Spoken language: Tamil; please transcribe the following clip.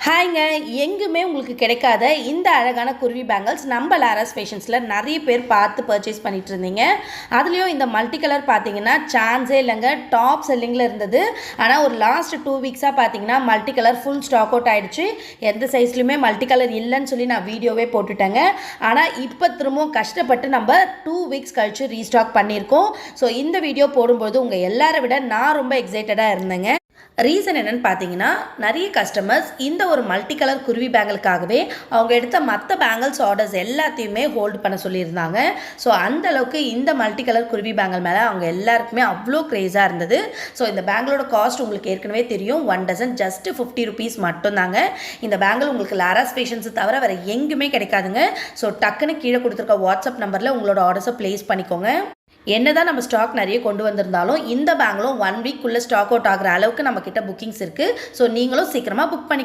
ஹாய்ங்க, எங்குமே உங்களுக்கு கிடைக்காத இந்த அழகான குருவி பேங்கிள்ஸ் நம்ம லாராஸ் ஃபேஷன்ஸில் நிறைய பேர் பார்த்து பர்ச்சேஸ் பண்ணிட்டு இருந்தீங்க. அதுலேயும் இந்த மல்டி கலர் பார்த்தீங்கன்னா சான்ஸே இல்லைங்க, டாப் செல்லிங்கில் இருந்தது. ஆனால் ஒரு லாஸ்ட் 2 வீக்ஸாக பார்த்தீங்கன்னா multi colour full stock out ஆகிடுச்சு. எந்த சைஸ்லையுமே மல்டி கலர் இல்லைன்னு சொல்லி நான் வீடியோவே போட்டுட்டேங்க. ஆனால் இப்போ திரும்பவும் கஷ்டப்பட்டு நம்ம 2 வீக்ஸ் கழிச்சு ரீஸ்டாக் பண்ணியிருக்கோம். ஸோ இந்த வீடியோ போடும்போது உங்கள் எல்லாரை விட நான் ரொம்ப எக்ஸைட்டடாக இருந்தேங்க. ரீசன் என்னென்னு பார்த்தீங்கன்னா, நிறைய கஸ்டமர்ஸ் இந்த ஒரு மல்டி கலர் குருவி பேங்கிளுக்காகவே அவங்க எடுத்த மற்ற பேங்கிள்ஸ் ஆர்டர்ஸ் எல்லாத்தையுமே ஹோல்டு பண்ண சொல்லியிருந்தாங்க. ஸோ அந்தளவுக்கு இந்த மல்டி கலர் குருவி பேங்கிள் மேலே அவங்க எல்லாருக்குமே அவ்வளோ க்ரேஸாக இருந்தது. ஸோ இந்த பேங்கிளோட காஸ்ட் உங்களுக்கு ஏற்கனவே தெரியும், 1 டசன் ஜஸ்ட் 50 ருபீஸ் மட்டும்தாங்க. இந்த பேங்கிள் உங்களுக்கு லாராஸ் ஃபேஷன்ஸை தவிர வேறு எங்குமே கிடைக்காதுங்க. ஸோ டக்குன்னு கீழே கொடுத்துருக்க வாட்ஸ்அப் நம்பரில் உங்களோட ஆர்டர்ஸை ப்ளேஸ் பண்ணிக்கோங்க. என்னதான் நம்ம ஸ்டாக் நிறைய கொண்டு வந்திருந்தாலும் இந்த பேங்கிலும் 1 வீக்குள்ளே ஸ்டாக் அவுட் ஆகிற அளவுக்கு நம்மக்கிட்ட புக்கிங்ஸ் இருக்குது. ஸோ நீங்களும் சீக்கிரமாக புக் பண்ணிக்கோங்க.